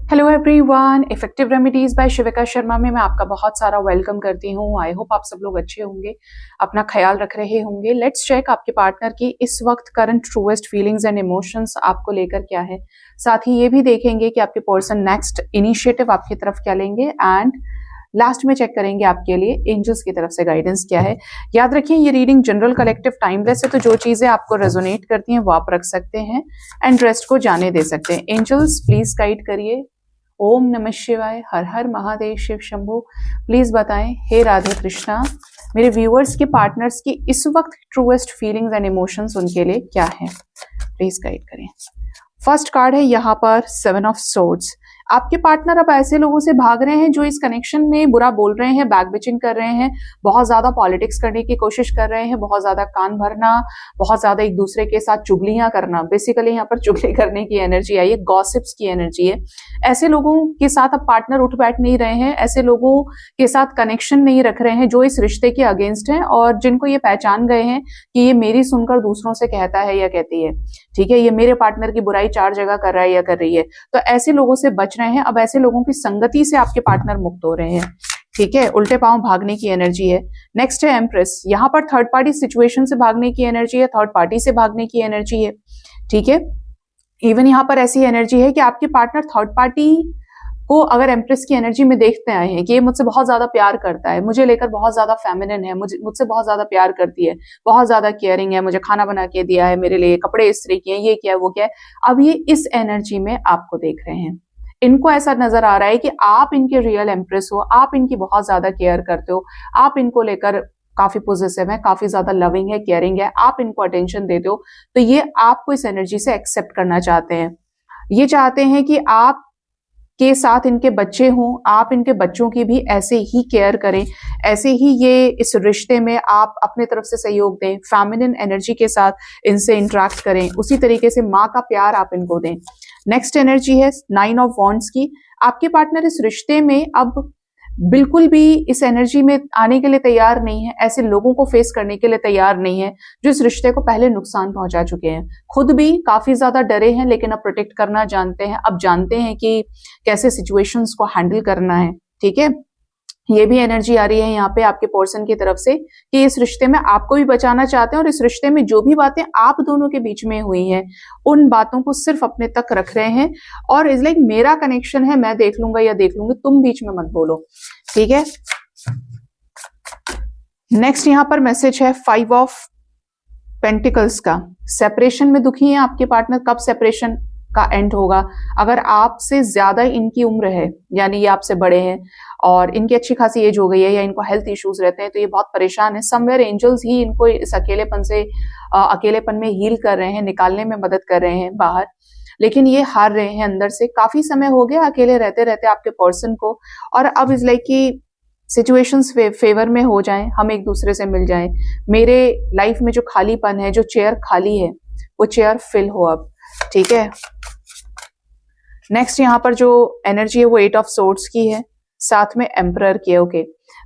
Hello everyone, effective remedies by Shivika Sharma में मैं आपका बहुत सारा वेलकम करती हूँ। आई होप आप सब लोग अच्छे होंगे, अपना ख्याल रख रहे होंगे। लेट्स चेक आपके पार्टनर की इस वक्त current truest feelings and emotions आपको लेकर क्या है। साथ ही ये भी देखेंगे कि आपके पर्सन नेक्स्ट इनिशिएटिव आपकी तरफ क्या लेंगे एंड लास्ट में चेक करेंगे आपके लिए एंजल्स की तरफ से गाइडेंस क्या है। याद रखिए ये रीडिंग जनरल कलेक्टिव टाइमलेस है, तो जो चीजें आपको रेजोनेट करती हैं वो आप रख सकते हैं एंड रेस्ट को जाने दे सकते हैं। एंजल्स प्लीज गाइड करिए। ओम नमः शिवाय, हर हर महादेव, शिव शंभू। प्लीज बताएं हे राधे कृष्णा, मेरे व्यूअर्स के पार्टनर्स की इस वक्त ट्रूएस्ट फीलिंग्स एंड इमोशंस उनके लिए क्या है, प्लीज गाइड करें। फर्स्ट कार्ड है यहाँ पर 7 ऑफ सोर्ड्स। आपके पार्टनर अब ऐसे लोगों से भाग रहे हैं जो इस कनेक्शन में बुरा बोल रहे हैं, बैक बिचिंग कर रहे हैं, बहुत ज्यादा पॉलिटिक्स करने की कोशिश कर रहे हैं, बहुत ज्यादा कान भरना, बहुत ज्यादा एक दूसरे के साथ चुगलियां करना। बेसिकली यहाँ पर चुगली करने की एनर्जी आई है, गॉसिप्स की एनर्जी है। ऐसे लोगों के साथ अब पार्टनर उठ बैठ नहीं रहे हैं, ऐसे लोगों के साथ कनेक्शन नहीं रख रहे हैं जो इस रिश्ते के अगेंस्ट हैं और जिनको ये पहचान गए हैं कि ये मेरी सुनकर दूसरों से कहता है या कहती है, ठीक है, ये मेरे पार्टनर की बुराई 4 जगह कर रहा है या कर रही है। तो ऐसे लोगों से बच रहे हैं। अब ऐसे लोगों की संगति से आपके पार्टनर मुक्त हो रहे हैं, ठीक है। उल्टे पांव भागने की एनर्जी है। नेक्स्ट है एम्प्रेस। यहाँ पर थर्ड पार्टी सिचुएशन से भागने की एनर्जी है, थर्ड पार्टी से भागने की एनर्जी है, ठीक है। इवन यहाँ पर ऐसी एनर्जी है कि आपके पार्टनर थर्ड पार्टी को अगर एम्प्रेस की एनर्जी में देखते आए हैं कि ये मुझसे बहुत ज्यादा प्यार करता है, मुझे लेकर बहुत ज्यादा फेमिनिन है, मुझसे बहुत ज्यादा प्यार करती है, बहुत ज्यादा केयरिंग है, मुझे खाना बना के दिया है, मेरे लिए कपड़े इस्त्री किए, ये क्या है वो क्या है, अब ये इस एनर्जी में आपको देख रहे हैं। इनको ऐसा नजर आ रहा है कि आप इनके रियल एम्प्रेस हो, आप इनकी बहुत ज्यादा केयर करते हो, आप इनको लेकर काफी पॉजिटिव है, काफी ज्यादा लविंग है, केयरिंग है, आप इनको अटेंशन देते हो। तो ये आपको इस एनर्जी से एक्सेप्ट करना चाहते हैं। ये चाहते हैं कि आप के साथ इनके बच्चे हों, आप इनके बच्चों की भी ऐसे ही केयर करें, ऐसे ही ये इस रिश्ते में आप अपने तरफ से सहयोग दें, फेमिनिन एनर्जी के साथ इनसे इंटरेक्ट करें, उसी तरीके से माँ का प्यार आप इनको दें। नेक्स्ट एनर्जी है 9 ऑफ वॉन्ड्स की। आपके पार्टनर इस रिश्ते में अब बिल्कुल भी इस एनर्जी में आने के लिए तैयार नहीं है, ऐसे लोगों को फेस करने के लिए तैयार नहीं है जो इस रिश्ते को पहले नुकसान पहुंचा चुके हैं। खुद भी काफी ज्यादा डरे हैं लेकिन अब प्रोटेक्ट करना जानते हैं, अब जानते हैं कि कैसे सिचुएशंस को हैंडल करना है, ठीक है। ये भी एनर्जी आ रही है यहाँ पे आपके पर्सन की तरफ से कि इस रिश्ते में आपको भी बचाना चाहते हैं और इस रिश्ते में जो भी बातें आप दोनों के बीच में हुई हैं उन बातों को सिर्फ अपने तक रख रहे हैं और इज लाइक मेरा कनेक्शन है, मैं देख लूंगा या देख लूंगी, तुम बीच में मत बोलो, ठीक है। नेक्स्ट यहाँ पर मैसेज है 5 ऑफ पेंटिकल्स का। सेपरेशन में दुखी है आपके पार्टनर। कब सेपरेशन का एंड होगा? अगर आपसे ज्यादा इनकी उम्र है, यानी ये आपसे बड़े हैं और इनकी अच्छी खासी एज हो गई है या इनको हेल्थ इश्यूज रहते हैं, तो ये बहुत परेशान है। समवेयर एंजल्स ही इनको इस अकेलेपन में हील कर रहे हैं, निकालने में मदद कर रहे हैं बाहर, लेकिन ये हार रहे हैं अंदर से। काफी समय हो गया अकेले रहते रहते आपके पर्सन को, और अब इस लाइक की सिचुएशंस फेवर में हो जाएं, हम एक दूसरे से मिल जाएं, मेरे लाइफ में जो खालीपन है, जो चेयर खाली है, वो चेयर फिल हो अब, ठीक है। नेक्स्ट यहाँ पर जो एनर्जी है वो 8 ऑफ सोर्ड्स की है, साथ में एम्परर की है, ओके।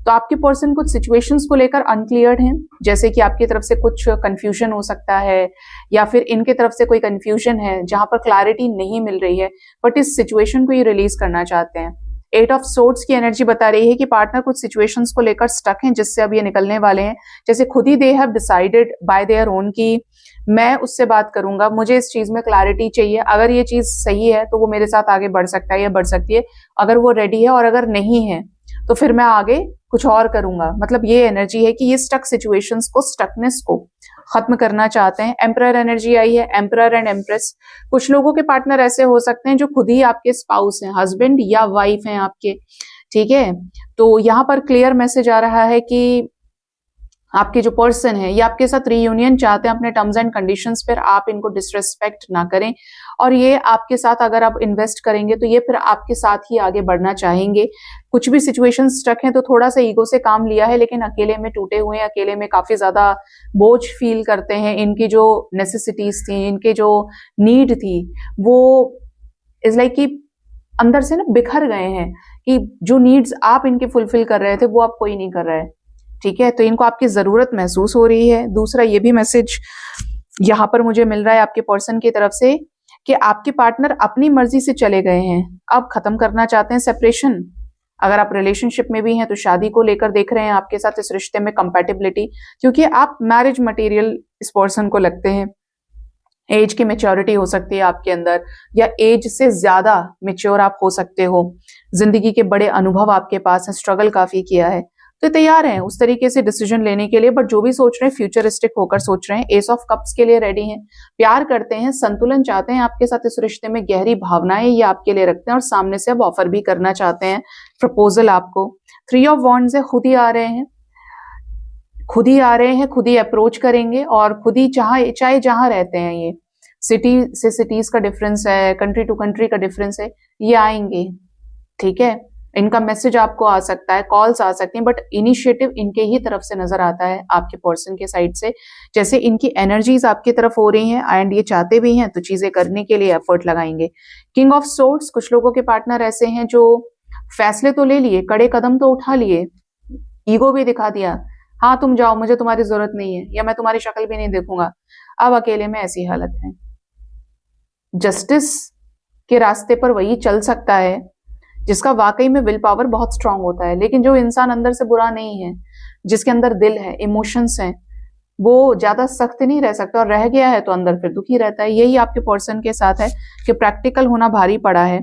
तो आपके पर्सन कुछ सिचुएशंस को लेकर अनक्लियर्ड हैं, जैसे कि आपकी तरफ से कुछ कंफ्यूजन हो सकता है या फिर इनके तरफ से कोई कंफ्यूजन है जहां पर क्लैरिटी नहीं मिल रही है, बट इस सिचुएशन को ये रिलीज करना चाहते हैं। 8 ऑफ सोर्ड्स की एनर्जी बता रही है कि पार्टनर कुछ सिचुएशंस को लेकर स्टक हैं जिससे अब ये निकलने वाले हैं। जैसे खुद ही they have decided by their own की मैं उससे बात करूंगा, मुझे इस चीज में क्लैरिटी चाहिए, अगर ये चीज सही है तो वो मेरे साथ आगे बढ़ सकता है या बढ़ सकती है, अगर वो रेडी है, और अगर नहीं है तो फिर मैं आगे कुछ और करूंगा। मतलब ये एनर्जी है कि ये स्टक सिचुएशंस को, स्टकनेस को खत्म करना चाहते हैं। एम्परर एनर्जी आई है, एम्परर एंड एम्प्रेस। कुछ लोगों के पार्टनर ऐसे हो सकते हैं जो खुद ही आपके स्पाउस हैं, हस्बैंड या वाइफ हैं आपके, ठीक है। तो यहाँ पर क्लियर मैसेज आ रहा है कि आपके जो पर्सन है ये आपके साथ रीयूनियन चाहते हैं अपने टर्म्स एंड कंडीशंस पर, आप इनको डिसरेस्पेक्ट ना करें, और ये आपके साथ अगर आप इन्वेस्ट करेंगे तो ये फिर आपके साथ ही आगे बढ़ना चाहेंगे। कुछ भी सिचुएशन स्टक है तो थोड़ा सा ईगो से काम लिया है, लेकिन अकेले में टूटे हुए हैं, अकेले में काफी ज्यादा बोझ फील करते हैं। इनकी जो नेसेसिटीज थी, इनके जो नीड थी, वो इज लाइक कि अंदर से ना बिखर गए हैं कि जो नीड्स आप इनके फुलफिल कर रहे थे वो अब कोई नहीं कर रहा है, ठीक है। तो इनको आपकी जरूरत महसूस हो रही है। दूसरा ये भी मैसेज यहाँ पर मुझे मिल रहा है आपके पर्सन की तरफ से कि आपके पार्टनर अपनी मर्जी से चले गए हैं, अब खत्म करना चाहते हैं सेपरेशन। अगर आप रिलेशनशिप में भी हैं तो शादी को लेकर देख रहे हैं आपके साथ इस रिश्ते में कंपैटिबिलिटी, क्योंकि आप मैरिज मटेरियल इस पर्सन को लगते हैं। एज की मेच्योरिटी हो सकती है आपके अंदर, या एज से ज्यादा मेच्योर आप हो सकते हो। जिंदगी के बड़े अनुभव आपके पास है, स्ट्रगल काफी किया है, तो तैयार हैं उस तरीके से डिसीजन लेने के लिए। बट जो भी सोच रहे हैं फ्यूचरिस्टिक होकर सोच रहे हैं, एस ऑफ कप्स के लिए रेडी हैं, प्यार करते हैं, संतुलन चाहते हैं आपके साथ इस रिश्ते में, गहरी भावनाएं ये आपके लिए रखते हैं और सामने से अब ऑफर भी करना चाहते हैं, प्रपोजल आपको। 3 ऑफ वॉन्ड्स है, खुद ही आ रहे हैं, खुद ही आ रहे हैं, खुद ही अप्रोच करेंगे और खुद ही चाहे जहां रहते हैं, ये सिटी से सिटीज का डिफरेंस है, कंट्री टू कंट्री का डिफरेंस है, ये आएंगे। ठीक है, इनका मैसेज आपको आ सकता है, कॉल्स आ सकती हैं, बट इनिशिएटिव इनके ही तरफ से नजर आता है आपके पर्सन के साइड से। जैसे इनकी एनर्जीज आपकी तरफ हो रही हैं एंड ये चाहते भी हैं तो चीजें करने के लिए एफर्ट लगाएंगे। किंग ऑफ सोर्ड्स, कुछ लोगों के पार्टनर ऐसे हैं जो फैसले तो ले लिए, कड़े कदम तो उठा लिए, ईगो भी दिखा दिया, हाँ तुम जाओ, मुझे तुम्हारी जरूरत नहीं है, या मैं तुम्हारी शक्ल भी नहीं देखूंगा, अब अकेले में ऐसी हालत है। जस्टिस के रास्ते पर वही चल सकता है जिसका वाकई में विल पावर बहुत स्ट्रांग होता है, लेकिन जो इंसान अंदर से बुरा नहीं है, जिसके अंदर दिल है, इमोशंस हैं, वो ज्यादा सख्त नहीं रह सकता, और रह गया है तो अंदर फिर दुखी रहता है। यही आपके पर्सन के साथ है कि प्रैक्टिकल होना भारी पड़ा है,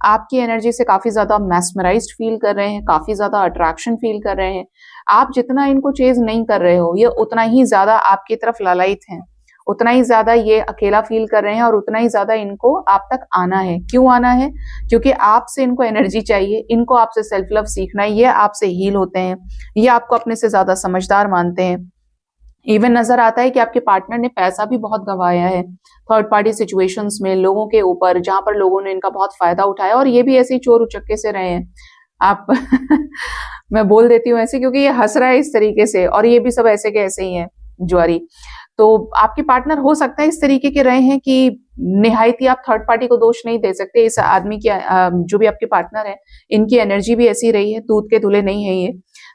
आपकी एनर्जी से काफी ज्यादा मैस्मराइज्ड फील कर रहे हैं, काफी ज्यादा अट्रैक्शन फील कर रहे हैं। आप जितना इनको चेज नहीं कर रहे हो, ये उतना ही ज्यादा आपकी तरफ लालायित हैं, उतना ही ज्यादा ये अकेला फील कर रहे हैं, और उतना ही ज्यादा इनको आप तक आना है। क्यों आना है? क्योंकि आपसे इनको एनर्जी चाहिए, इनको आपसे सेल्फ लव सीखना है, ये आपसे हील होते हैं, ये आपको अपने से ज्यादा समझदार मानते हैं। इवन नजर आता है कि आपके पार्टनर ने पैसा भी बहुत गंवाया है थर्ड पार्टी सिचुएशंस में, लोगों के ऊपर, जहां पर लोगों ने इनका बहुत फायदा उठाया, और ये भी ऐसे ही चोर उचक्के से रहे हैं आप मैं बोल देती हूँ ऐसे क्योंकि ये हंस रहा है इस तरीके से, और ये भी सब ऐसे के ऐसे ही हैं जुआरी। तो आपके पार्टनर हो सकता है इस तरीके के रहे हैं कि निहायती आप थर्ड पार्टी को दोष नहीं दे सकते। इस आदमी की जो भी आपके पार्टनर है, इनकी एनर्जी भी ऐसी रही है, दूध के धुले नहीं है ये।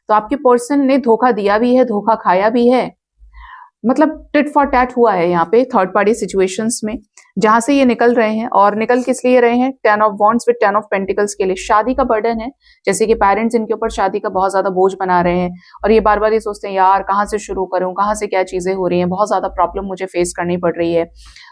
तो आपके पर्सन ने धोखा दिया भी है, धोखा खाया भी है, मतलब टिट फॉर टैट हुआ है यहाँ पे थर्ड पार्टी सिचुएशंस में, जहां से ये निकल रहे हैं। और निकल किस लिए रहे हैं? 10 of wands with 10 of pentacles के लिए। शादी का बर्डन है, जैसे कि पेरेंट्स इनके ऊपर शादी का बहुत ज्यादा बोझ बना रहे हैं, और ये बार बार ये सोचते हैं यार कहाँ से शुरू करूं, कहाँ से क्या चीजें हो रही हैं, बहुत ज्यादा प्रॉब्लम मुझे फेस करनी पड़ रही है।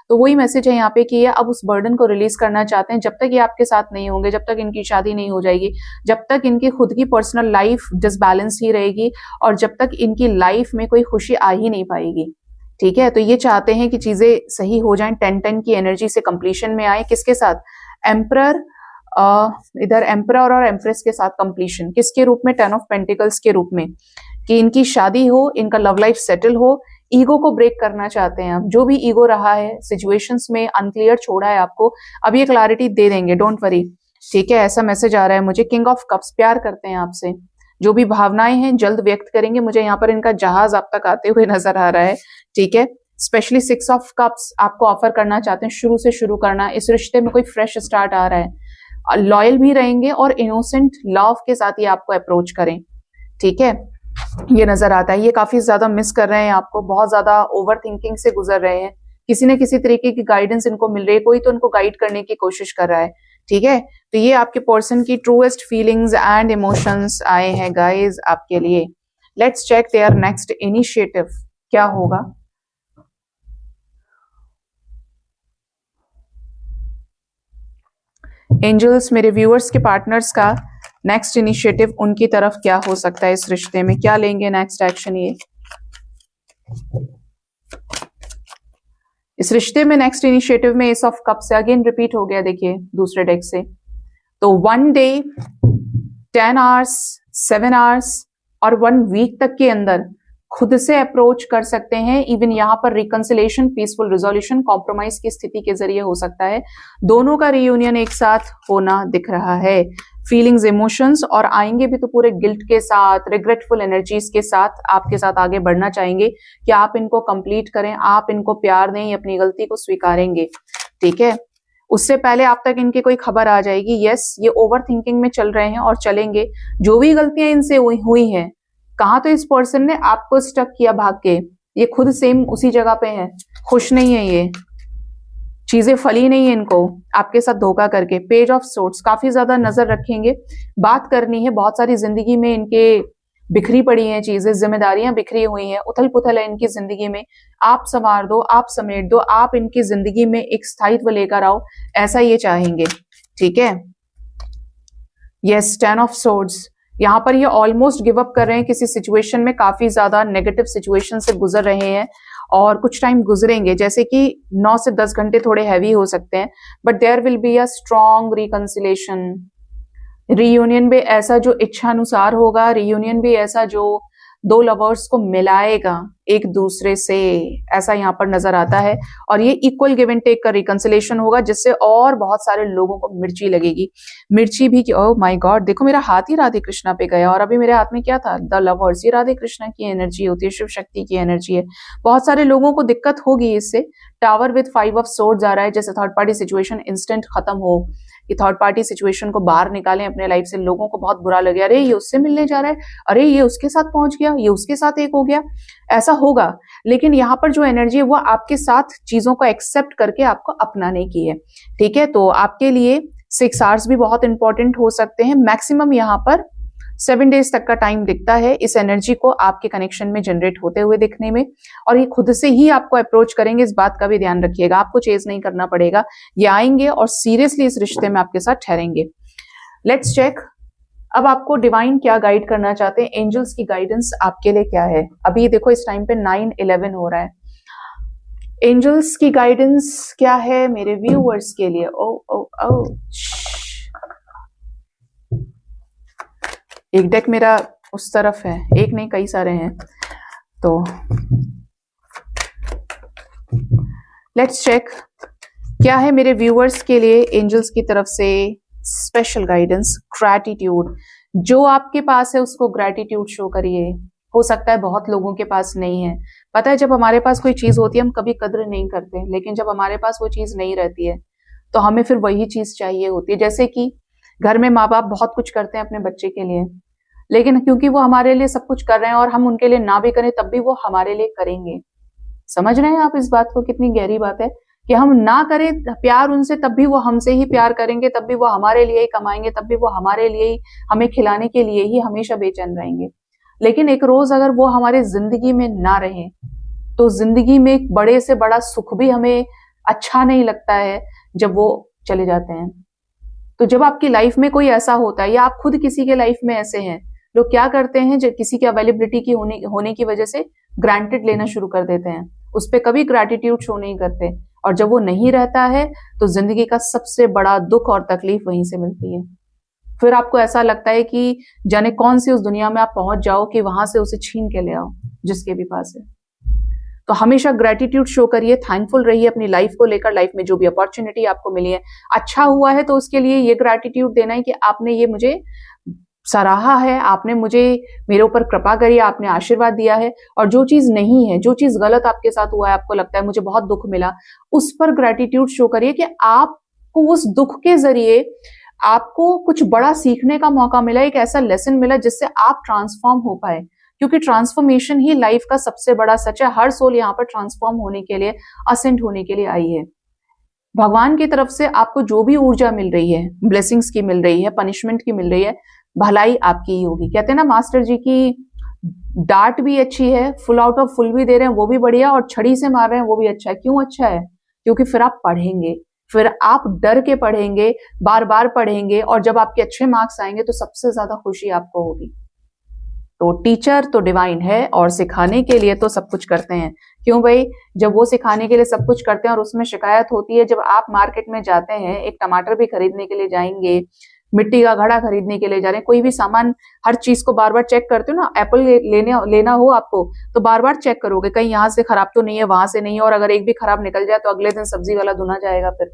तो वही मैसेज है यहाँ पे कि ये अब उस बर्डन को रिलीज करना चाहते हैं। जब तक ये आपके साथ नहीं होंगे, जब तक इनकी शादी नहीं हो जाएगी, जब तक इनकी खुद की पर्सनल लाइफ डिसबैलेंस ही रहेगी, और जब तक इनकी लाइफ में कोई खुशी आ ही नहीं पाएगी। ठीक है, तो ये चाहते हैं कि चीजें सही हो जाएं, 10-10 की एनर्जी से कंप्लीशन में आए। किसके साथ? एम्परर, इधर एम्परर और एम्प्रेस के साथ कंप्लीशन। किसके रूप में? 10 ऑफ पेंटिकल्स के रूप में, कि इनकी शादी हो, इनका लव लाइफ सेटल हो। ईगो को ब्रेक करना चाहते हैं आप, जो भी ईगो रहा है सिचुएशंस में, अनक्लियर छोड़ा है आपको, अब ये क्लैरिटी दे देंगे, डोंट वरी। ठीक है, ऐसा मैसेज आ रहा है मुझे। किंग ऑफ कप्स, प्यार करते हैं आपसे, जो भी भावनाएं हैं जल्द व्यक्त करेंगे। मुझे यहाँ पर इनका जहाज आप तक आते हुए नजर आ रहा है। ठीक है, स्पेशली 6 ऑफ कप्स आपको ऑफर करना चाहते हैं शुरू से शुरू करना, इस रिश्ते में कोई फ्रेश स्टार्ट आ रहा है, लॉयल भी रहेंगे और इनोसेंट लव के साथ ही आपको अप्रोच करें। ठीक है, ये नजर आता है। ये काफी ज्यादा मिस कर रहे हैं आपको, बहुत ज्यादा ओवर थिंकिंग से गुजर रहे हैं, किसी न किसी तरीके की गाइडेंस इनको मिल रही है, कोई तो इनको गाइड करने की कोशिश कर रहा है। ठीक है, तो ये आपके पर्सन की ट्रूएस्ट फीलिंग्स एंड इमोशंस आए हैं गाइज आपके लिए। Let's check their next initiative क्या होगा। एंजल्स, मेरे व्यूअर्स के पार्टनर्स का नेक्स्ट इनिशिएटिव उनकी तरफ क्या हो सकता है, इस रिश्ते में क्या लेंगे नेक्स्ट एक्शन ये। इस रिश्ते में नेक्स्ट इनिशिएटिव में एस ऑफ कप से अगेन रिपीट हो गया, देखिए दूसरे डेक से। तो 1 डे, 10 आवर्स, 7 आवर्स और 1 वीक तक के अंदर खुद से अप्रोच कर सकते हैं। इवन यहाँ पर रिकंसिलेशन, पीसफुल रिजोल्यूशन, कॉम्प्रोमाइज की स्थिति के जरिए हो सकता है। दोनों का रियूनियन एक साथ होना दिख रहा है। फीलिंग्स, इमोशंस, और आएंगे भी तो पूरे गिल्ट के साथ, रिग्रेटफुल एनर्जीज के साथ आपके साथ आगे बढ़ना चाहेंगे कि आप इनको कंप्लीट करें, आप इनको प्यार दें, अपनी गलती को स्वीकारेंगे। ठीक है, उससे पहले आप तक इनकी कोई खबर आ जाएगी। यस, ये ओवर थिंकिंग में चल रहे हैं और चलेंगे। जो भी गलतियां इनसे हुई हैं, कहाँ तो इस पर्सन ने आपको स्टक किया भाग के, ये खुद सेम उसी जगह पे है, खुश नहीं है ये। चीजें फली नहीं है इनको आपके साथ धोखा करके। पेज ऑफ सोर्ड्स, काफी ज्यादा नजर रखेंगे, बात करनी है, बहुत सारी जिंदगी में इनके बिखरी पड़ी हैं चीजें, जिम्मेदारियां बिखरी हुई हैं, उथल पुथल है इनकी जिंदगी में। आप संवार दो, आप समेट दो, आप इनकी जिंदगी में एक स्थायित्व लेकर आओ, ऐसा ये चाहेंगे। ठीक है, यस, 10 ऑफ सोर्ड्स, यहाँ पर ये ऑलमोस्ट गिव अप कर रहे हैं किसी सिचुएशन में, काफी ज्यादा नेगेटिव सिचुएशन से गुजर रहे हैं और कुछ टाइम गुजरेंगे, जैसे कि 9 से 10 घंटे थोड़े हैवी हो सकते हैं, but there will be a strong reconciliation. Reunion भी ऐसा जो इच्छानुसार होगा, रियूनियन भी ऐसा जो दो लवर्स को मिलाएगा एक दूसरे से, ऐसा यहाँ पर नजर आता है। और ये इक्वल गिव एंड टेक का रिकंसिलेशन होगा, जिससे और बहुत सारे लोगों को मिर्ची लगेगी। मिर्ची भी, ओह माय गॉड, देखो मेरा हाथ ही राधे कृष्णा पे गया और अभी मेरे हाथ में क्या था, द लवर्स। ये राधे कृष्णा की एनर्जी होती है, शिव शक्ति की एनर्जी है। बहुत सारे लोगों को दिक्कत होगी इससे। टावर विद 5 ऑफ सोर्ड्स आ रहा है, जैसे थर्ड पार्टी सिचुएशन इंस्टेंट खत्म हो, कि थर्ड पार्टी सिचुएशन को बाहर निकालें अपने लाइफ से। लोगों को बहुत बुरा लगे, अरे ये उससे मिलने जा रहा है, अरे ये उसके साथ पहुंच गया, ये उसके साथ एक हो गया, ऐसा होगा। लेकिन यहाँ पर जो एनर्जी है वो आपके साथ चीजों को एक्सेप्ट करके आपको अपनाने की है। ठीक है, तो आपके लिए 6 आवर्स भी बहुत इंपॉर्टेंट हो सकते हैं। मैक्सिमम यहाँ पर 7 डेज तक का टाइम दिखता है इस एनर्जी को आपके कनेक्शन में जनरेट होते हुए दिखने में, और ये खुद से ही आपको अप्रोच करेंगे, इस बात का भी ध्यान रखिएगा। आपको चेज नहीं करना पड़ेगा, ये आएंगे और सीरियसली इस रिश्ते में आपके साथ ठहरेंगे। लेट्स चेक, अब आपको डिवाइन क्या गाइड करना चाहते हैं, एंजल्स की गाइडेंस आपके लिए क्या है। अभी देखो इस टाइम पे 9:11 हो रहा है। एंजल्स की गाइडेंस क्या है मेरे व्यूअर्स के लिए। ओ ओ ओ, एक डेक मेरा उस तरफ है, एक नहीं कई सारे हैं, तो लेट्स चेक क्या है मेरे व्यूअर्स के लिए एंजल्स की तरफ से स्पेशल गाइडेंस। ग्रैटिट्यूड, जो आपके पास है उसको ग्रैटिट्यूड शो करिए। हो सकता है बहुत लोगों के पास नहीं है। पता है, जब हमारे पास कोई चीज होती है हम कभी कद्र नहीं करते, लेकिन जब हमारे पास वो चीज नहीं रहती है तो हमें फिर वही चीज चाहिए होती है। जैसे कि घर में माँ बाप बहुत कुछ करते हैं अपने बच्चे के लिए, लेकिन क्योंकि वो हमारे लिए सब कुछ कर रहे हैं और हम उनके लिए ना भी करें तब भी वो हमारे लिए करेंगे। समझ रहे हैं आप इस बात को, कितनी गहरी बात है कि हम ना करें प्यार उनसे तब भी वो हमसे ही प्यार करेंगे, तब भी वो हमारे लिए ही कमाएंगे, तब भी वो हमारे लिए ही, हमें खिलाने के लिए ही हमेशा बेचैन रहेंगे। लेकिन एक रोज अगर वो हमारे जिंदगी में ना रहे तो जिंदगी में एक बड़े से बड़ा सुख भी हमें अच्छा नहीं लगता है जब वो चले जाते हैं। तो जब आपकी लाइफ में कोई ऐसा होता है या आप खुद किसी के लाइफ में ऐसे हैं, लोग क्या करते हैं, जब किसी की अवेलेबिलिटी की होने की वजह से ग्रांटेड लेना शुरू कर देते हैं, उस पर कभी ग्रैटिट्यूड शो नहीं करते, और जब वो नहीं रहता है तो जिंदगी का सबसे बड़ा दुख और तकलीफ वहीं से मिलती है। फिर आपको ऐसा लगता है कि जाने कौन सी उस दुनिया में आप पहुंच जाओ कि वहां से उसे छीन के ले आओ जिसके भी पास है। तो हमेशा ग्रैटिट्यूड शो करिए, थैंकफुल रहिए अपनी लाइफ को लेकर। लाइफ में जो भी अपॉर्चुनिटी आपको मिली है, अच्छा हुआ है तो उसके लिए ये ग्रैटिट्यूड देना है कि आपने ये मुझे सराहा है, आपने मुझे, मेरे ऊपर कृपा करी, आपने आशीर्वाद दिया है। और जो चीज नहीं है, जो चीज गलत आपके साथ हुआ है, आपको लगता है मुझे बहुत दुख मिला, उस पर ग्रैटिट्यूड शो करिए कि आपको उस दुख के जरिए आपको कुछ बड़ा सीखने का मौका मिला, एक ऐसा लेसन मिला जिससे आप ट्रांसफॉर्म हो पाए। क्योंकि ट्रांसफॉर्मेशन ही लाइफ का सबसे बड़ा सच है। हर सोल यहाँ पर ट्रांसफॉर्म होने के लिए, असेंट होने के लिए आई है। भगवान की तरफ से आपको जो भी ऊर्जा मिल रही है, ब्लेसिंग्स की मिल रही है, पनिशमेंट की मिल रही है, भलाई आपकी ही होगी। कहते हैं ना मास्टर जी की डांट भी अच्छी है, फुल आउट ऑफ फुल भी दे रहे हैं वो भी बढ़िया, और छड़ी से मार रहे हैं वो भी अच्छा है। क्यों अच्छा है? क्योंकि फिर आप पढ़ेंगे, फिर आप डर के पढ़ेंगे, बार बार पढ़ेंगे, और जब आपके अच्छे मार्क्स आएंगे तो सबसे ज्यादा खुशी आपको होगी। तो टीचर तो डिवाइन है और सिखाने के लिए तो सब कुछ करते हैं। क्यों भाई? जब वो सिखाने के लिए सब कुछ करते हैं और उसमें शिकायत होती है, जब आप मार्केट में जाते हैं, एक टमाटर भी खरीदने के लिए जाएंगे, मिट्टी का घड़ा खरीदने के लिए जा रहे हैं, कोई भी सामान, हर चीज को बार बार चेक करते हो ना। एप्पल लेना हो आपको तो बार बार चेक करोगे कहीं यहाँ से खराब तो नहीं है, वहां से नहीं है, और अगर एक भी खराब निकल जाए तो अगले दिन सब्जी वाला धुना जाएगा, फिर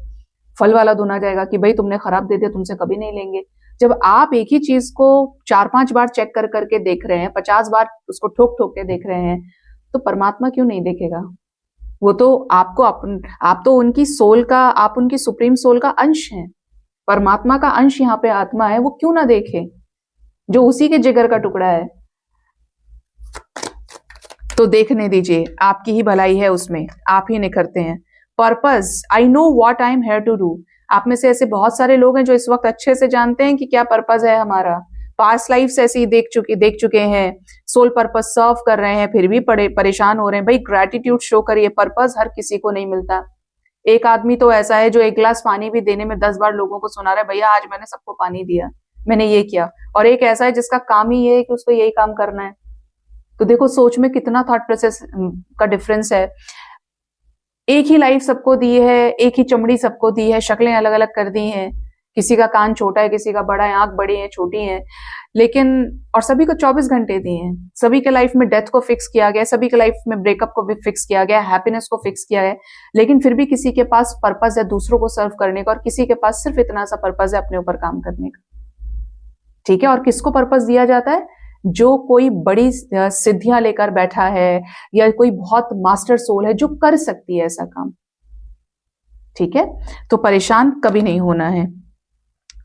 फल वाला धुना जाएगा कि भाई तुमने खराब दे दिया, तुमसे कभी नहीं लेंगे। जब आप एक ही चीज को 4-5 बार चेक कर करके देख रहे हैं, 50 बार उसको ठोक ठोक के देख रहे हैं, तो परमात्मा क्यों नहीं देखेगा? वो तो आपको आप तो उनकी सोल का, आप उनकी सुप्रीम सोल का अंश हैं, परमात्मा का अंश यहाँ पे आत्मा है, वो क्यों ना देखे जो उसी के जिगर का टुकड़ा है। तो देखने दीजिए, आपकी ही भलाई है उसमें, आप ही निखरते हैं। Purpose, I know what I am here to do. आप में से ऐसे बहुत सारे लोग हैं जो इस वक्त अच्छे से जानते हैं कि क्या पर्पस है हमारा। पास्ट लाइफ ऐसी ही देख चुके हैं, सोल पर्पस सर्व कर रहे हैं, फिर भी परेशान हो रहे हैं। भाई ग्रेटिट्यूड शो करिए, पर्पस हर किसी को नहीं मिलता। एक आदमी तो ऐसा है जो 1 गिलास पानी भी देने में 10 बार लोगों को सुना रहा है, भैया आज मैंने सबको पानी दिया, मैंने ये किया। और एक ऐसा है जिसका काम ही ये है कि उसको यही काम करना है। तो देखो सोच में कितना थॉट प्रोसेस का डिफरेंस है। एक ही लाइफ सबको दी है, एक ही चमड़ी सबको दी है, शक्लें अलग अलग कर दी हैं, किसी का कान छोटा है, किसी का बड़ा है, आंख बड़ी है, छोटी है, लेकिन और सभी को 24 घंटे दिए हैं। सभी के लाइफ में डेथ को फिक्स किया गया, सभी के लाइफ में ब्रेकअप को भी फिक्स किया गया, हैप्पीनेस को फिक्स किया है, लेकिन फिर भी किसी के पास पर्पस है दूसरों को सर्व करने का, और किसी के पास सिर्फ इतना सा पर्पस है अपने ऊपर काम करने का। ठीक है, और किसको पर्पस दिया जाता है? जो कोई बड़ी सिद्धियां लेकर बैठा है, या कोई बहुत मास्टर सोल है जो कर सकती है ऐसा काम। ठीक है, तो परेशान कभी नहीं होना है।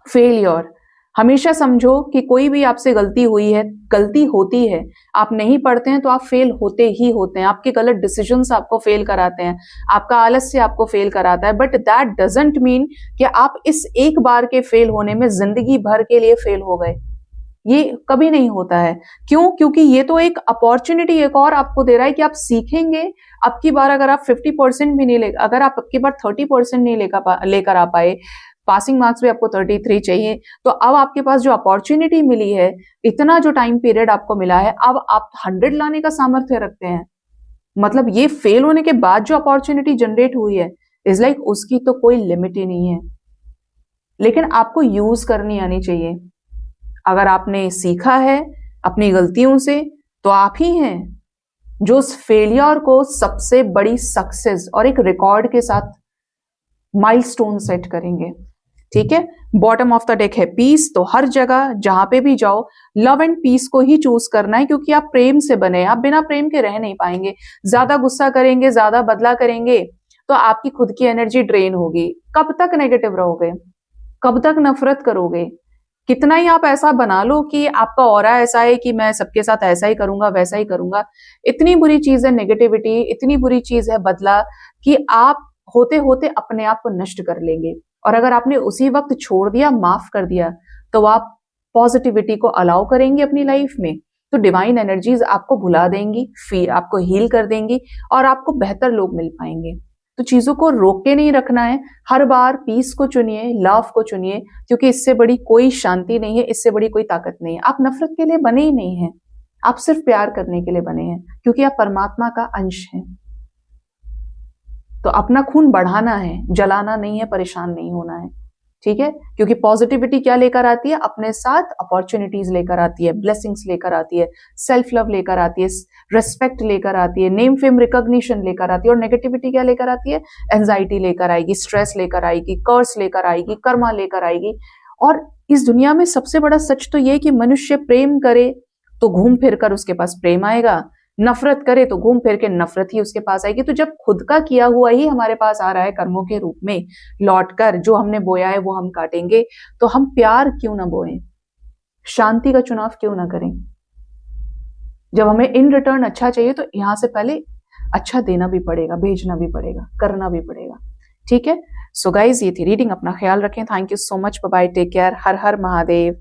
फेलियर, हमेशा समझो कि कोई भी आपसे गलती हुई है, गलती होती है, आप नहीं पढ़ते हैं तो आप फेल होते ही होते हैं। आपके गलत डिसीजंस आपको फेल कराते हैं, आपका आलस्य आपको फेल कराता है, बट दैट डजंट मीन कि आप इस एक बार के फेल होने में जिंदगी भर के लिए फेल हो गए। ये कभी नहीं होता है। क्यों? क्योंकि ये तो एक अपॉर्चुनिटी एक और आपको दे रहा है कि आप सीखेंगे। अब की बार अगर आप 50% भी नहीं ले, अगर आप अब की बार 30% नहीं लेकर आ पाए, पासिंग मार्क्स भी आपको 33 चाहिए, तो अब आपके पास जो अपॉर्चुनिटी मिली है, इतना जो टाइम पीरियड आपको मिला है, अब आप 100 लाने का सामर्थ्य रखते हैं। मतलब ये फेल होने के बाद जो अपॉर्चुनिटी जनरेट हुई है, इज लाइक उसकी तो कोई लिमिट ही नहीं है, लेकिन आपको यूज करनी आनी चाहिए। अगर आपने सीखा है अपनी गलतियों से, तो आप ही हैं जो उस फेलियर को सबसे बड़ी सक्सेस और एक रिकॉर्ड के साथ माइलस्टोन सेट करेंगे। ठीक है, बॉटम ऑफ द डेक है पीस। तो हर जगह जहां पे भी जाओ, लव एंड पीस को ही चूज करना है, क्योंकि आप प्रेम से बने, आप बिना प्रेम के रह नहीं पाएंगे। ज्यादा गुस्सा करेंगे, ज्यादा बदला करेंगे, तो आपकी खुद की एनर्जी ड्रेन होगी। कब तक नेगेटिव रहोगे? कब तक नफरत करोगे? कितना ही आप ऐसा बना लो कि आपका ऑरा ऐसा है कि मैं सबके साथ ऐसा ही करूंगा, वैसा ही करूंगा, इतनी बुरी चीज है नेगेटिविटी, इतनी बुरी चीज है बदला, कि आप होते होते अपने आप को नष्ट कर लेंगे। और अगर आपने उसी वक्त छोड़ दिया, माफ कर दिया, तो आप पॉजिटिविटी को अलाउ करेंगे अपनी लाइफ में, तो डिवाइन एनर्जीज आपको भुला देंगी, फिर आपको हील कर देंगी, और आपको बेहतर लोग मिल पाएंगे। तो चीजों को रोक के नहीं रखना है, हर बार पीस को चुनिए, लव को चुनिए, क्योंकि इससे बड़ी कोई शांति नहीं है, इससे बड़ी कोई ताकत नहीं है। आप नफरत के लिए बने ही नहीं हैं, आप सिर्फ प्यार करने के लिए बने हैं, क्योंकि आप परमात्मा का अंश हैं। तो अपना खून बढ़ाना है, जलाना नहीं है, परेशान नहीं होना है। ठीक है, क्योंकि पॉजिटिविटी क्या लेकर आती है? अपने साथ अपॉर्चुनिटीज लेकर आती है, ब्लेसिंग्स लेकर आती है, सेल्फ लव लेकर आती है, रेस्पेक्ट लेकर आती है, नेम फेम रिकॉग्निशन लेकर आती है। और नेगेटिविटी क्या लेकर आती है? एंजाइटी लेकर आएगी, स्ट्रेस लेकर आएगी, कर्स लेकर आएगी, कर्मा लेकर आएगी। और इस दुनिया में सबसे बड़ा सच तो ये कि मनुष्य प्रेम करे तो घूम फिर कर उसके पास प्रेम आएगा, नफरत करे तो घूम फिर के नफरत ही उसके पास आएगी। तो जब खुद का किया हुआ ही हमारे पास आ रहा है कर्मों के रूप में लौट कर, जो हमने बोया है वो हम काटेंगे, तो हम प्यार क्यों ना बोएं, शांति का चुनाव क्यों ना करें? जब हमें इन रिटर्न अच्छा चाहिए, तो यहां से पहले अच्छा देना भी पड़ेगा, भेजना भी पड़ेगा, करना भी पड़ेगा। ठीक है, सो गाइज ये थी रीडिंग। अपना ख्याल रखें। Thank you so much, bye bye, take care, Har Har Mahadev,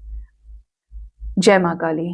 जय मां काली।